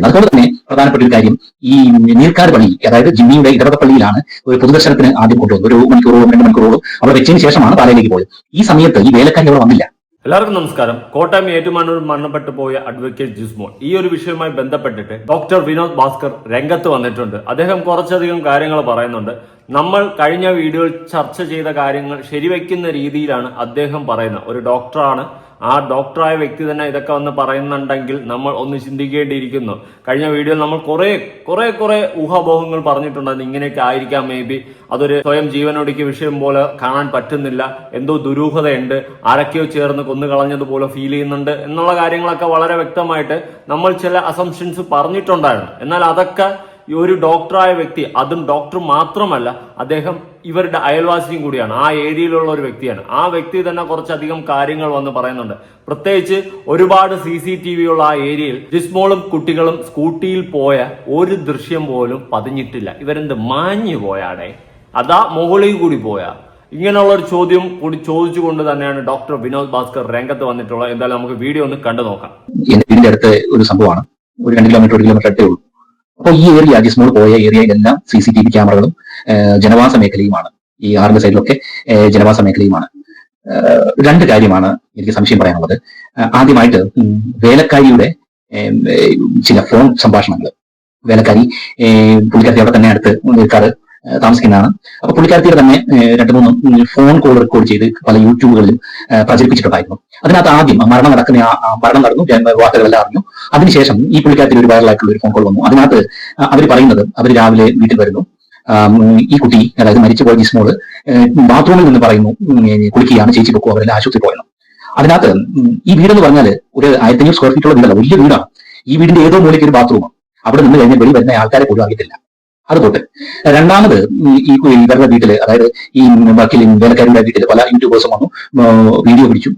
അതുപോലെ തന്നെ പ്രധാനപ്പെട്ട ഒരു കാര്യം, ഈ നീർക്കാട് പള്ളി, അതായത് ജിമ്മിയുടെ ഇടവക പള്ളിയിലാണ് ഒരു പൊതുദർശനത്തിന് ആദ്യം കൊണ്ടുവന്നത്. ഒരു മണിക്കൂറോളം 2 മണിക്കൂറോളം അവിടെ വെച്ചതിന് ശേഷമാണ് പാലയിലേക്ക് പോയത്. ഈ സമയത്ത് ഈ വേലക്കാരി അവിടെ വന്നില്ല. എല്ലാവർക്കും നമസ്കാരം. കോട്ടയം ഏറ്റുമാനൂർ മരണപ്പെട്ടു പോയ അഡ്വക്കേറ്റ് ജിസ്മോൾ ഈ ഒരു വിഷയവുമായി ബന്ധപ്പെട്ടിട്ട് ഡോക്ടർ വിനോദ് ഭാസ്കർ രംഗത്ത് വന്നിട്ടുണ്ട്. അദ്ദേഹം കുറച്ചധികം കാര്യങ്ങൾ പറയുന്നുണ്ട്. നമ്മൾ കഴിഞ്ഞ വീഡിയോയിൽ ചർച്ച ചെയ്ത കാര്യങ്ങൾ ശരിവെക്കുന്ന രീതിയിലാണ് അദ്ദേഹം പറയുന്നത്. ഒരു ഡോക്ടറാണ്, ആ ഡോക്ടറായ വ്യക്തി തന്നെ ഇതൊക്കെ വന്ന് പറയുന്നുണ്ടെങ്കിൽ നമ്മൾ ഒന്ന് ചിന്തിക്കേണ്ടിയിരിക്കുന്നു. കഴിഞ്ഞ വീഡിയോയിൽ നമ്മൾ കുറെ ഊഹാപോഹങ്ങൾ പറഞ്ഞിട്ടുണ്ടായിരുന്നു. ഇങ്ങനെയൊക്കെ ആയിരിക്കാം, മേ ബി അതൊരു സ്വയം ജീവനൊടുക്കിയ വിഷയം പോലെ കാണാൻ പറ്റുന്നില്ല, എന്തോ ദുരൂഹതയുണ്ട്, ആരൊക്കെയോ ചേർന്ന് കൊന്നുകളഞ്ഞതുപോലെ ഫീൽ ചെയ്യുന്നുണ്ട് എന്നുള്ള കാര്യങ്ങളൊക്കെ വളരെ വ്യക്തമായിട്ട് നമ്മൾ ചില അസംഷൻസ് പറഞ്ഞിട്ടുണ്ടായിരുന്നു. എന്നാൽ അതൊക്കെ ഈ ഒരു ഡോക്ടറായ വ്യക്തി, അതും ഡോക്ടർ മാത്രമല്ല, അദ്ദേഹം ഇവരുടെ അയൽവാസിയും കൂടിയാണ്, ആ ഏരിയയിലുള്ള ഒരു വ്യക്തിയാണ്. ആ വ്യക്തി തന്നെ കുറച്ചധികം കാര്യങ്ങൾ വന്ന് പറയുന്നുണ്ട്. പ്രത്യേകിച്ച് ഒരുപാട് CCTV ഉള്ള ആ ഏരിയയിൽ ജിസ്മോളും കുട്ടികളും സ്കൂട്ടിയിൽ പോയ ഒരു ദൃശ്യം പോലും പതിഞ്ഞിട്ടില്ല. ഇവരെന്ത് മാഞ്ഞു പോയാടെ, അതാ മുകളിൽ കൂടി പോയാ? ഇങ്ങനെയുള്ള ഒരു ചോദ്യം കൂടി ചോദിച്ചുകൊണ്ട് തന്നെയാണ് ഡോക്ടർ വിനോദ് ഭാസ്കർ രംഗത്ത് വന്നിട്ടുള്ളത്. എന്തായാലും നമുക്ക് വീഡിയോ ഒന്ന് കണ്ടു നോക്കാം. ഇതിന്റെ അടുത്ത് ഒരു സംഭവമാണ്, ഒരു 2 കിലോമീറ്റർ 1 കിലോമീറ്റർ അടുത്തേ ഉള്ളൂ. അപ്പോൾ ഈ ഏരിയ, ജിസ്മോൾ പോയ ഏരിയയിലെല്ലാം CCTV ക്യാമറകളും ജനവാസ മേഖലയുമാണ്. ഈ ആറിന്റെ സൈഡിലൊക്കെ ജനവാസ മേഖലയുമാണ്. 2 കാര്യമാണ് എനിക്ക് സംശയം പറയാനുള്ളത്. ആദ്യമായിട്ട് വേലക്കാരിയുടെ ചില ഫോൺ സംഭാഷണങ്ങൾ. വേലക്കാരി പുള്ളിക്കാരത്തി അവിടെ തന്നെ അടുത്ത് നിൽക്കാറ് താമസിക്കുന്നതാണ്. അപ്പൊ പുള്ളിക്കാരത്തിയുടെ തന്നെ 2-3 ഫോൺ കോൾ റെക്കോർഡ് ചെയ്ത് പല യൂട്യൂബുകളിലും പ്രചരിപ്പിച്ചിട്ടുണ്ടായിരുന്നു. അതിനകത്ത് ആദ്യം മരണം നടന്നു, വാർത്തകളെല്ലാം അറിഞ്ഞു. അതിനുശേഷം ഈ പുള്ളിക്കാരത്തിൽ ഒരു വൈറലായിട്ടുള്ള ഒരു ഫോൺ കോൾ വന്നു. അതിനകത്ത് അവർ പറയുന്നത്, അവർ രാവിലെ വീട്ടിൽ വരുന്നു, ഈ കുട്ടി, അതായത് മരിച്ചുപോയ ജിസ്മോള് ബാത്റൂമിൽ നിന്ന് പറയുന്നു കുളിക്കുകയാണ്, ചേച്ചി പൊക്കോ, അവരെല്ലാം ആശുപത്രി പോയെന്നു. അതിനകത്ത് ഈ വീടെന്ന് പറഞ്ഞാൽ ഒരു 1500 സ്ക്വയർ ഫീറ്റുള്ള വീടല്ല, വലിയ വീടാണ്. ഈ വീടിന്റെ ഏതോ മൂലയ്ക്ക് ഒരു ബാത്റൂം, അവിടെ നിന്ന് കഴിഞ്ഞാൽ വെളി വരുന്ന ആൾക്കാരെ പോലും അറിയത്തില്ല. അതുകൊണ്ട് രണ്ടാമത് ഈ ഇവരുടെ വീട്ടില്, അതായത് ഈ വേലക്കാരിയുടെ വീട്ടിൽ പല യൂട്യൂബേഴ്സും വന്നു, വീഡിയോ പിടിച്ചു.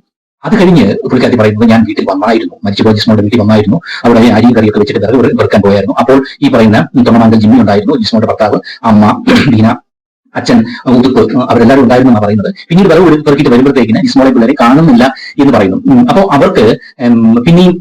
അത് കഴിഞ്ഞ് പുള്ളിക്കാരി പറയുന്നത്, ഞാൻ വീട്ടിൽ വന്നായിരുന്നു, മരിച്ചുപോയ ജിസ്മോളുടെ വീട്ടിൽ വന്നായിരുന്നു, അവിടെ അരിയും കറിയൊക്കെ വെച്ചിട്ട് വിറക് വെറുക്കാൻ പോയായിരുന്നു. അപ്പോൾ ഈ പറയുന്ന തൊണ്ണമാങ്കൽ ജിമ്മി ഉണ്ടായിരുന്നു, ജിസ്മോളുടെ ഭർത്താവ്, അമ്മ ബീന, അച്ഛൻ ഉതുപ്പ്, അവരെല്ലാവരും ഉണ്ടായിരുന്നു എന്നാണ് പറയുന്നത്. പിന്നീട് വിറക് പെറുക്കിയിട്ട് വരുമ്പോഴത്തേക്കിന് ജിസ്മോളെ പിള്ളേരെ കാണുന്നില്ല എന്ന് പറയുന്നു. അപ്പോൾ അവർക്ക് പിന്നെയും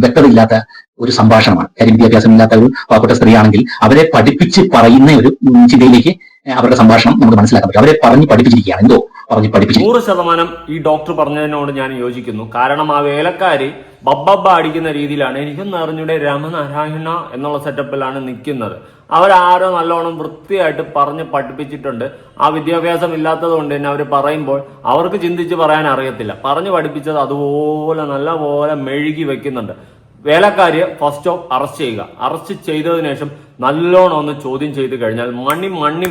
വ്യക്തതയില്ലാത്ത ഒരു സംഭാഷണമാണ്. കാര്യം വിദ്യാഭ്യാസം ഇല്ലാത്ത ഒരു പാവപ്പെട്ട സ്ത്രീയാണെങ്കിൽ അവരെ പഠിപ്പിച്ച് പറയുന്ന ഒരു ചിന്തയിലേക്ക് അവരുടെ സംഭാഷണം നമുക്ക് മനസ്സിലാക്കാൻ പറ്റും. അവരെ പറഞ്ഞ് പഠിപ്പിച്ചിരിക്കുകയാണ്, എന്തോ പറഞ്ഞ് പഠിപ്പിച്ചു. 100% ഈ ഡോക്ടർ പറഞ്ഞതിനോട് ഞാൻ യോജിക്കുന്നു. കാരണം ആ വേലക്കാരി ബബ്ബ അടിക്കുന്ന രീതിയിലാണ്, എനിക്കൊന്നും അറിഞ്ഞൂടെ രാമനാരായണ എന്നുള്ള സെറ്റപ്പിലാണ് നിൽക്കുന്നത്. അവരാരോ നല്ലോണം വൃത്തിയായിട്ട് പറഞ്ഞ് പഠിപ്പിച്ചിട്ടുണ്ട്. ആ വിദ്യാഭ്യാസം ഇല്ലാത്തത് കൊണ്ട് തന്നെ അവർ പറയുമ്പോൾ അവർക്ക് ചിന്തിച്ച് പറയാൻ അറിയത്തില്ല. പറഞ്ഞു പഠിപ്പിച്ചത് അതുപോലെ നല്ലപോലെ മെഴുകി വെക്കുന്നുണ്ട്. വേലക്കാരിയെ ഫസ്റ്റ് ഓഫ് അറസ്റ്റ് ചെയ്യുക. അറസ്റ്റ് ചെയ്തതിനു ശേഷം നല്ലോണം ഒന്ന് ചോദ്യം ചെയ്ത് കഴിഞ്ഞാൽ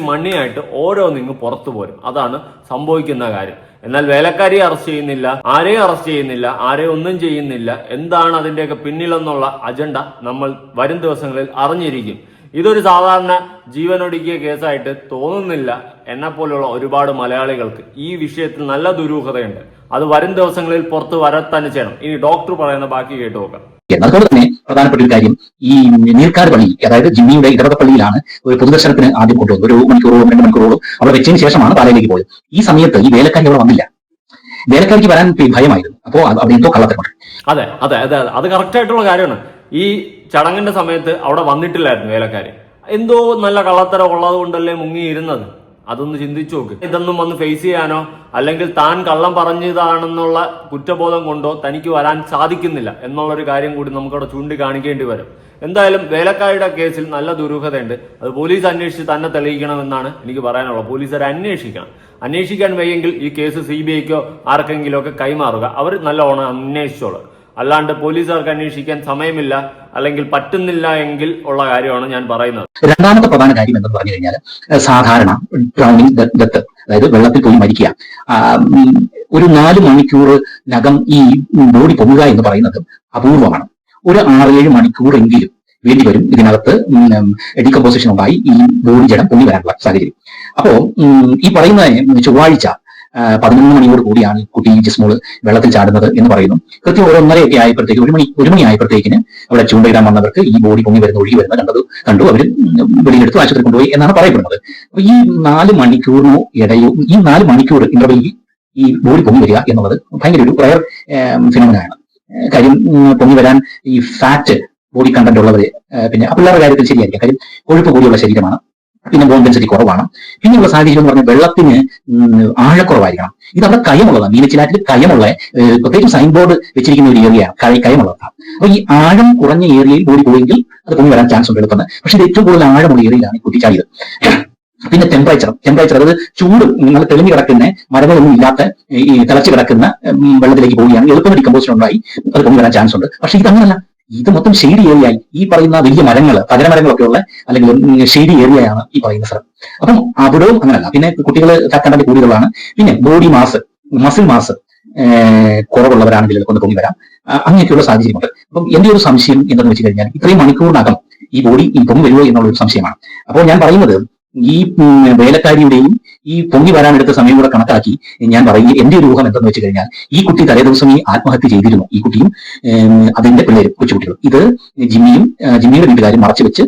മണ്ണിയായിട്ട് ഓരോന്നിങ്ങ് പുറത്തു പോരും. അതാണ് സംഭവിക്കുന്ന കാര്യം. എന്നാൽ വേലക്കാരിയെ അറസ്റ്റ് ചെയ്യുന്നില്ല, ആരെയും അറസ്റ്റ് ചെയ്യുന്നില്ല, ആരെയും ഒന്നും ചെയ്യുന്നില്ല. എന്താണ് അതിന്റെയൊക്കെ പിന്നിലെന്നുള്ള അജണ്ട നമ്മൾ വരും ദിവസങ്ങളിൽ അറിഞ്ഞിരിക്കും. ഇതൊരു സാധാരണ ജീവനൊടുക്കിയ കേസായിട്ട് തോന്നുന്നില്ല. എന്നെപ്പോലുള്ള ഒരുപാട് മലയാളികൾക്ക് ഈ വിഷയത്തിൽ നല്ല ദുരൂഹതയുണ്ട്. അത് വരും ദിവസങ്ങളിൽ പുറത്ത് വരത്തന്നെ ചെയ്യണം. ഇനി ഡോക്ടർ പറയുന്ന ബാക്കി കേട്ടു നോക്കാം. അതുപോലെ തന്നെ പ്രധാനപ്പെട്ട ഒരു കാര്യം, ഈ നീർക്കാട് പള്ളി, അതായത് ജിമ്മിയുടെ ഇടവക പള്ളിയിലാണ് ഒരു പൊതുദർശനത്തിന് ആദ്യം കൊണ്ടുവന്നത്. ഒരു മണിക്കൂറോളം 2 മണിക്കൂറോളം അവിടെ വെച്ചതിന് ശേഷമാണ് പാലയിലേക്ക് പോയത്. ഈ സമയത്ത് ഈ വേലക്കാരി അവിടെ വന്നില്ല. വേലക്കാരിക്ക് വരാൻ ഭയമായിരുന്നു. അപ്പോൾ അവിടെ എന്തോ കള്ളത്തരമുണ്ട്. അതെ, അത് കറക്റ്റ് ആയിട്ടുള്ള കാര്യമാണ്. ഈ ചടങ്ങിന്റെ സമയത്ത് അവിടെ വന്നിട്ടില്ലായിരുന്നു വേലക്കാരി. എന്തോ നല്ല കള്ളത്തരം ഉള്ളത് കൊണ്ടല്ലേ മുങ്ങിയിരുന്നത്. അതൊന്ന് ചിന്തിച്ചു നോക്ക്. ഇതൊന്നും വന്ന് ഫേസ് ചെയ്യാനോ അല്ലെങ്കിൽ താൻ കള്ളം പറഞ്ഞതാണെന്നുള്ള കുറ്റബോധം കൊണ്ടോ തനിക്ക് വരാൻ സാധിക്കുന്നില്ല എന്നുള്ളൊരു കാര്യം കൂടി നമുക്കവിടെ ചൂണ്ടിക്കാണിക്കേണ്ടി വരും. എന്തായാലും വേലക്കാരിയുടെ കേസിൽ നല്ല ദുരൂഹതയുണ്ട്. അത് പോലീസ് അന്വേഷിച്ച് തന്നെ തെളിയിക്കണമെന്നാണ് എനിക്ക് പറയാനുള്ളത്. പോലീസുകാർ അന്വേഷിക്കാൻ വയ്യെങ്കിൽ ഈ കേസ് CBIക്കോ ആർക്കെങ്കിലും ഒക്കെ കൈമാറുക. അവർ നല്ലോണം അന്വേഷിച്ചോളൂ. അല്ലാണ്ട് പോലീസുകാർക്ക് അന്വേഷിക്കാൻ സമയമില്ല അല്ലെങ്കിൽ പറ്റുന്നില്ല എങ്കിൽ ഉള്ള കാര്യമാണ് ഞാൻ പറയുന്നത്. രണ്ടാമത്തെ പ്രധാന കാര്യം എന്ന് പറഞ്ഞു കഴിഞ്ഞാൽ, സാധാരണ ഡ്രൗണിംഗ് ഡെത്ത്, അതായത് വെള്ളത്തിൽ പോയി മരിക്കുക, ഒരു 4 മണിക്കൂറിനകം ഈ ബോഡി പൊങ്ങുക എന്ന് പറയുന്നത് അപൂർവമാണ്. ഒരു 6-7 മണിക്കൂറെങ്കിലും വേണ്ടിവരും ഇതിനകത്ത് ഡീകമ്പോസിഷൻ ഉണ്ടായി ഈ ബോഡി ജഡം പൊങ്ങി വരാനുള്ള സാഹചര്യം. അപ്പോ ഈ പറയുന്ന ചൊവ്വാഴ്ച 11 മണിയോട് കൂടിയാണ് കുട്ടി ജിസ്മോള് വെള്ളത്തിൽ ചാടുന്നത് എന്ന് പറയുന്നു. കൃത്യം 1:30 ആയപ്പോഴത്തേക്ക്, 1 മണി ആയപ്പോഴത്തേക്കിന് അവിടെ ചൂണ്ടയിടാൻ വന്നവർക്ക് ഈ ബോഡി ഒഴുകി വരുന്നത് കണ്ടു. അവർ വെളിയിലെടുത്ത് ആശുപത്രി കൊണ്ടുപോയി എന്നാണ് പറയപ്പെടുന്നത്. അപ്പൊ ഈ 4 മണിക്കൂറിനോ ഇടയോ, ഈ 4 മണിക്കൂർ ഇന്റർവെല്ലിൽ ഈ ബോഡി പൊങ്ങി വരിക എന്നുള്ളത് ഭയങ്കര ഒരു റയർ ഫിനോമിനയാണ്. കാര്യം പൊങ്ങി വരാൻ ഈ ഫാറ്റ് ബോഡി കണ്ടന്റ് ഉള്ളവര്, പിന്നെ പിള്ളേരുടെ കാര്യത്തിൽ ശരിയായിരിക്കും, കാര്യം കൊഴുപ്പ് കൂടിയുള്ള ശരീരമാണ്, പിന്നെ ബോൺ ഡെൻസിറ്റി കുറവാണ്, പിന്നെയുള്ള സാഹചര്യം എന്ന് പറഞ്ഞാൽ വെള്ളത്തിന് ആഴക്കുറവായിരിക്കണം. ഇത് അവിടെ കയമുള്ളതാണ്, മീനച്ചിലാറ്റിൽ കയമുള്ള പ്രത്യേകിച്ച് സൈൻ ബോർഡ് വെച്ചിരിക്കുന്ന ഒരു ഏരിയയാണ്, കയമുള്ളതാണ്. അപ്പൊ ഈ ആഴം കുറഞ്ഞ ഏരിയയിൽ ബോഡി പോയെങ്കിൽ അത് പൊങ്ങി വരാൻ ചാൻസ് ഉണ്ട് എളുപ്പം. പക്ഷേ ഇത് ഏറ്റവും കൂടുതൽ ആഴമുള്ള ഏരിയയിലാണ് കുട്ടിച്ചാടിയത്. പിന്നെ ടെമ്പറേച്ചർ അതായത് ചൂട്, നിങ്ങൾ തെളിഞ്ഞു കിടക്കുന്ന മരങ്ങളൊന്നും ഇല്ലാത്ത ഈ തിളച്ചു കിടക്കുന്ന വെള്ളത്തിലേക്ക് പോവുകയാണെങ്കിൽ എളുപ്പം ഡിക്കമ്പോസിഷൻ ഉണ്ടായി അത് പൊങ്ങി വരാൻ ചാൻസ് ഉണ്ട്. പക്ഷെ ഇതങ്ങനല്ല, ഇത് മൊത്തം ഷെയ്ഡി ഏരിയയായി. ഈ പറയുന്ന വലിയ മരങ്ങൾ, തകരമരങ്ങളൊക്കെ ഉള്ള അല്ലെങ്കിൽ ഷെയ്ഡി ഏരിയയാണ് ഈ പറയുന്ന സ്ഥലം. അപ്പം അവിടവും അങ്ങനല്ല. പിന്നെ കുട്ടികൾ കണ്ടന്റ് കൂടുതലാണ്. പിന്നെ ബോഡി മാസ്, മസിൽ മാസ് കുറവുള്ളവരാണെങ്കിൽ കൊണ്ട് പൊങ്ങി വരാം. അങ്ങനെയൊക്കെയുള്ള സാഹചര്യമുണ്ട്. അപ്പം എന്റെ ഒരു സംശയം എന്താണെന്ന് വെച്ച് കഴിഞ്ഞാൽ ഇത്രയും മണിക്കൂറിനകം ഈ ബോഡി പൊങ്ങി വരുമോ എന്നുള്ളൊരു സംശയമാണ്. അപ്പോൾ ഞാൻ പറയുന്നത് ഈ വേലക്കാരിയുടെയും ഈ പൊങ്ങി വരാനെടുത്ത സമയം കൂടെ കണക്കാക്കി ഞാൻ പറയും, എന്റെ ഒരു ഊഹം എന്തെന്ന് വെച്ച് കഴിഞ്ഞാൽ ഈ കുട്ടി തലേദിവസം ഈ ആത്മഹത്യ ചെയ്തിരുന്നു, ഈ കുട്ടിയും അതിന്റെ പിള്ളേരും, കൊച്ചുകുട്ടികളും. ഇത് ജിമ്മിയുടെ വീട്ടുകാരും മറച്ചു വെച്ച്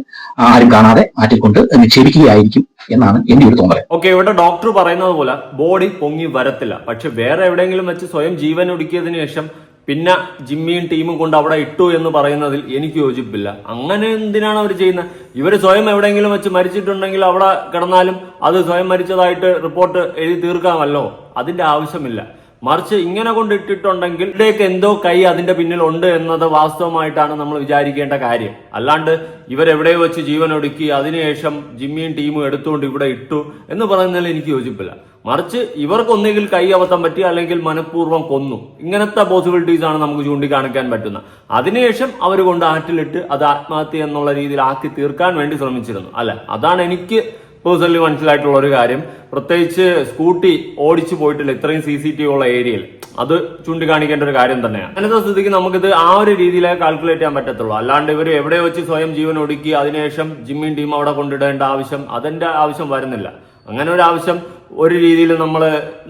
ആരും കാണാതെ ആറ്റിൽ കൊണ്ട് നിക്ഷേപിക്കുകയായിരിക്കും എന്നാണ് എന്റെ ഒരു തോന്നൽ. ഓക്കെ, ഇവിടെ ഡോക്ടർ പറയുന്നത് പോലെ ബോഡി പൊങ്ങി വരത്തില്ല. പക്ഷെ വേറെ എവിടെയെങ്കിലും വെച്ച് സ്വയം ജീവൻ ഒടുക്കിയതിനു ശേഷം പിന്നെ ജിമ്മിയും ടീമും കൊണ്ട് അവിടെ ഇട്ടു എന്ന് പറയുന്നതിൽ എനിക്ക് യോജിപ്പില്ല. അങ്ങനെ എന്തിനാണ് അവർ ചെയ്യുന്നത്? ഇവർ സ്വയം എവിടെയെങ്കിലും വെച്ച് മരിച്ചിട്ടുണ്ടെങ്കിൽ അവിടെ കിടന്നാലും അത് സ്വയം മരിച്ചതായിട്ട് റിപ്പോർട്ട് എഴുതി തീർക്കാമല്ലോ. അതിന്റെ ആവശ്യമില്ല. മറിച്ച് ഇങ്ങനെ കൊണ്ടിട്ടിട്ടുണ്ടെങ്കിൽ ഇവിടെയൊക്കെ എന്തോ കൈ അതിന്റെ പിന്നിലുണ്ട് എന്നത് വാസ്തവമായിട്ടാണ് നമ്മൾ വിചാരിക്കേണ്ട കാര്യം. അല്ലാണ്ട് ഇവരെവിടെയോ വെച്ച് ജീവൻ ഒടുക്കി അതിനുശേഷം ജിമ്മിയും ടീമും എടുത്തുകൊണ്ട് ഇവിടെ ഇട്ടു എന്ന് പറയുന്നതിൽ എനിക്ക് യോജിപ്പില്ല. മറിച്ച് ഇവർക്കൊന്നെങ്കിൽ കൈ അബദ്ധം പറ്റി, അല്ലെങ്കിൽ മനഃപൂർവ്വം കൊന്നു. ഇങ്ങനത്തെ പോസിബിലിറ്റീസ് ആണ് നമുക്ക് ചൂണ്ടിക്കാണിക്കാൻ പറ്റുന്നത്. അതിനുശേഷം അവർ കൊണ്ട് ആറ്റിലിട്ട് അത് ആത്മഹത്യ എന്നുള്ള രീതിയിൽ ആക്കി തീർക്കാൻ വേണ്ടി ശ്രമിച്ചിരുന്നു. അല്ലെ, അതാണ് എനിക്ക് പേഴ്സണലി മനസ്സിലായിട്ടുള്ള ഒരു കാര്യം. പ്രത്യേകിച്ച് സ്കൂട്ടി ഓടിച്ചു പോയിട്ടില്ല ഇത്രയും CCTV ഉള്ള ഏരിയയിൽ, അത് ചൂണ്ടിക്കാണിക്കേണ്ട ഒരു കാര്യം തന്നെയാണ്. അങ്ങനത്തെ സ്ഥിതിക്ക് നമുക്കിത് ആ ഒരു രീതിയിലേ കാൽക്കുലേറ്റ് ചെയ്യാൻ പറ്റത്തുള്ളൂ. അല്ലാണ്ട് ഇവർ എവിടെ വെച്ച് സ്വയം ജീവൻ ഒടുക്കി അതിനുശേഷം ജിമ്മിയും ടീം അവിടെ കൊണ്ടിടേണ്ട ആവശ്യം, അതിന്റെ ആവശ്യം വരുന്നില്ല. അങ്ങനെ ഒരു ആവശ്യം ഒരു രീതിയിൽ നമ്മൾ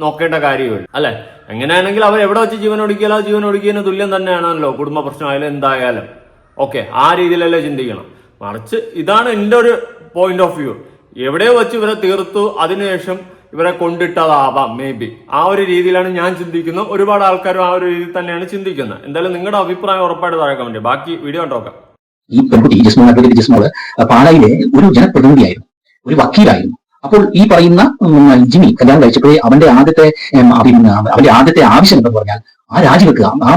നോക്കേണ്ട കാര്യമില്ല. അല്ലെ, എങ്ങനെയാണെങ്കിൽ അവർ എവിടെ വെച്ച് ജീവൻ ഒടുക്കിയാലോ ജീവൻ ഒടുക്കിയതിന് തുല്യം തന്നെയാണല്ലോ കുടുംബ പ്രശ്നമായാലും എന്തായാലും. ഓക്കെ, ആ രീതിയിലല്ലേ ചിന്തിക്കണം. മറിച്ച് ഇതാണ് എന്റെ ഒരു പോയിന്റ് ഓഫ് വ്യൂ. എവിടെയോ വെച്ച് ഇവരെ തീർത്തു, അതിനുശേഷം ഇവരെ കൊണ്ടിട്ടതാവാം മേ ബി. ആ ഒരു രീതിയിലാണ് ഞാൻ ചിന്തിക്കുന്നത്. ഒരുപാട് ആൾക്കാരും ആ ഒരു രീതിയിൽ തന്നെയാണ് ചിന്തിക്കുന്നത്. എന്തായാലും നിങ്ങളുടെ അഭിപ്രായം ഉറപ്പായിട്ട് താഴെ കമന്റ്. ബാക്കി വീഡിയോ കണ്ടോക്കാം. ഈ പെൺകുട്ടി ജിസ്മോള് പാലായിലെ ഒരു ജനപ്രതിനിധിയായിരുന്നു, ഒരു വക്കീലായിരുന്നു. അപ്പോൾ ഈ പറയുന്ന ജിമ്മി കല്യാണം കഴിച്ചപ്പോഴേ അവന്റെ ആദ്യത്തെ ആവശ്യം എന്ന് പറഞ്ഞാൽ ആ രാജിവെക്കുക, ആ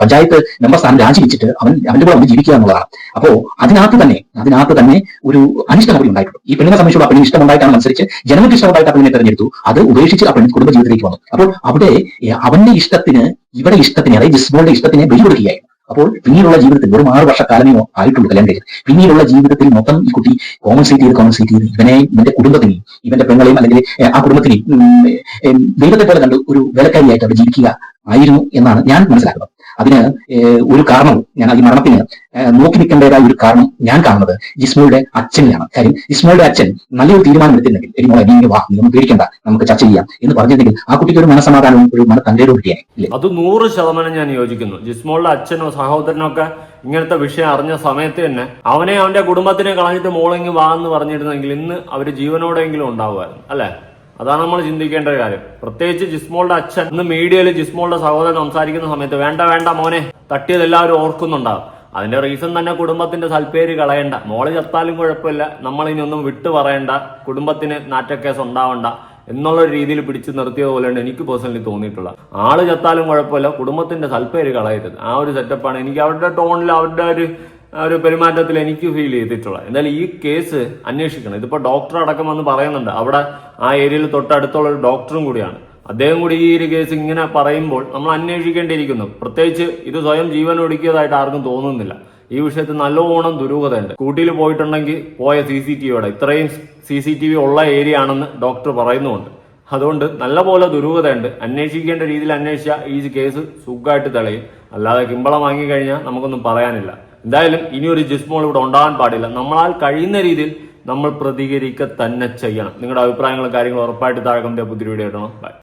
പഞ്ചായത്ത് മെമ്പർ സ്ഥാനം രാജിവെച്ചിട്ട് അവന്റെ കൂടെ ജീവിക്കുക എന്നുള്ളതാണ്. അപ്പോ അതിനകത്ത് തന്നെ ഒരു അനിഷ്ടം കൂടി ഉണ്ടായിട്ടുണ്ട്. ഈ പെണ്ണിനെ സംബന്ധിച്ചുള്ള പെണ്ണിന് ഇഷ്ടമുണ്ടായിട്ടാണ് അനുസരിച്ച് ജനങ്ങൾക്ക് ഇഷ്ടമുണ്ടായിട്ട് ആ പെണ്ണിനെ തെരഞ്ഞെടുത്തു. അത് ഉപേക്ഷിച്ച് ആ പെണ്ണിന് കുടുംബജീവിതത്തിലേക്ക് വന്നു. അപ്പോൾ അവിടെ അവന്റെ ഇഷ്ടത്തിന്, അതായത് ജിസ്മോളുടെ ഇഷ്ടത്തിനെ ബലി കൊടുക്കുകയായിരുന്നു. അപ്പോൾ പിന്നീടുള്ള ജീവിതത്തിൽ വെറും 6 വർഷക്കാലമേ ആയിട്ടുള്ളൂ കല്യാണം കഴിച്ചത്. പിന്നീടുള്ള ജീവിതത്തിൽ മൊത്തം ഈ കുട്ടി കോമ്പൻസേറ്റ് ചെയ്ത് ഇവന്റെ കുടുംബത്തിനെയും ഇവന്റെ പെങ്ങളെയും അല്ലെങ്കിൽ ആ കുടുംബത്തിനെയും ദൈവത്തെ പോലെ കണ്ട് ഒരു വേലക്കാരിയായിട്ട് അവിടെ ജീവിക്കുക ആയിരുന്നു എന്നാണ് ഞാൻ മനസ്സിലാക്കുന്നത്. അതിന് ഒരു കാരണവും, ഞാൻ ഈ മരണത്തിന് നോക്കി നിൽക്കേണ്ടതായ ഒരു കാരണം ഞാൻ കാണുന്നത് ജിസ്മോളുടെ അച്ഛനെയാണ്. കാര്യം ജിസ്മോളുടെ അച്ഛൻ നല്ലൊരു തീരുമാനം എടുത്തിരുന്നെങ്കിൽ, എരിമോളെ നീ വാ, നീ ഒന്നും പേടിക്കണ്ട, നമുക്ക് ചർച്ച ചെയ്യാം എന്ന് പറഞ്ഞിരുന്നെങ്കിൽ ആ കുട്ടിക്ക് ഒരു മനസ്സമാധാനവും ഒരു മനത്തങ്കേടും കിട്ടിയാൽ. അത് 100% ഞാൻ യോജിക്കുന്നു. ജിസ്മോളുടെ അച്ഛനോ സഹോദരനോ ഒക്കെ ഇങ്ങനത്തെ വിഷയം അറിഞ്ഞ സമയത്ത് തന്നെ അവന്റെ കുടുംബത്തിനെ കളഞ്ഞിട്ട് മോളിങ് വാ എന്ന് പറഞ്ഞിരുന്നെങ്കിൽ ഇന്ന് അവര് ജീവനോടെങ്കിലും ഉണ്ടാവുമായിരുന്നു. അല്ലെ, അതാണ് നമ്മൾ ചിന്തിക്കേണ്ട ഒരു കാര്യം. പ്രത്യേകിച്ച് ജിസ്മോളുടെ അച്ഛൻ ഇന്ന് മീഡിയയിൽ ജിസ്മോളുടെ സഹോദരൻ സംസാരിക്കുന്ന സമയത്ത് വേണ്ട മോനെ തട്ടിയത് എല്ലാവരും ഓർക്കുന്നുണ്ടാവും. അതിന്റെ റീസൺ തന്നെ കുടുംബത്തിന്റെ സൽപ്പേര് കളയണ്ട, മോള് ചത്താലും കുഴപ്പമില്ല, നമ്മളിനി ഒന്നും വിട്ടു പറയണ്ട, കുടുംബത്തിന് നാറ്റക്കേസ് ഉണ്ടാവണ്ട എന്നുള്ള രീതിയിൽ പിടിച്ചു നിർത്തിയതുപോലെയാണ് എനിക്ക് പേഴ്സണലി തോന്നിയിട്ടുള്ളത്. ആള് ചത്താലും കുഴപ്പമില്ല, കുടുംബത്തിന്റെ സൽപ്പേര് കളയരുത്. ആ ഒരു സെറ്റപ്പാണ് എനിക്ക് അവരുടെ ടോണിൽ, അവരുടെ ഒരു പെരുമാറ്റത്തിൽ എനിക്ക് ഫീൽ ചെയ്തിട്ടുള്ളത്. എന്തായാലും ഈ കേസ് അന്വേഷിക്കണം. ഇതിപ്പോ ഡോക്ടർ അടക്കം വന്ന് പറയുന്നുണ്ട്, അവിടെ ആ ഏരിയയിൽ തൊട്ടടുത്തുള്ള ഒരു ഡോക്ടറും കൂടിയാണ്. അദ്ദേഹം കൂടി ഈ ഒരു കേസ് ഇങ്ങനെ പറയുമ്പോൾ നമ്മൾ അന്വേഷിക്കേണ്ടിയിരിക്കുന്നു. പ്രത്യേകിച്ച് ഇത് സ്വയം ജീവൻ ഒടുക്കിയതായിട്ട് ആർക്കും തോന്നുന്നില്ല. ഈ വിഷയത്തിൽ നല്ലോണം ദുരൂഹതയുണ്ട്. സ്കൂട്ടിയിൽ പോയിട്ടുണ്ടെങ്കിൽ പോയ CCTVയോടെ, ഇത്രയും CCTV ഉള്ള ഏരിയ ആണെന്ന് ഡോക്ടർ പറയുന്നുമുണ്ട്. അതുകൊണ്ട് നല്ലപോലെ ദുരൂഹതയുണ്ട്. അന്വേഷിക്കേണ്ട രീതിയിൽ അന്വേഷിച്ചാൽ ഈ കേസ് സുഖമായിട്ട് തെളിയും. അല്ലാതെ കിമ്പളം വാങ്ങിക്കഴിഞ്ഞാൽ നമുക്കൊന്നും പറയാനില്ല. എന്തായാലും ഇനിയൊരു ജിസ്മോൾ ഇവിടെ ഉണ്ടാകാൻ പാടില്ല. നമ്മളാൽ കഴിയുന്ന രീതിയിൽ നമ്മൾ പ്രതികരിക്കുക തന്നെ ചെയ്യണം. നിങ്ങളുടെ അഭിപ്രായങ്ങളും കാര്യങ്ങളും ഉറപ്പായിട്ട് താഴെ കമന്റ് പുതിയ വീഡിയോ ഇടണം. ബൈ.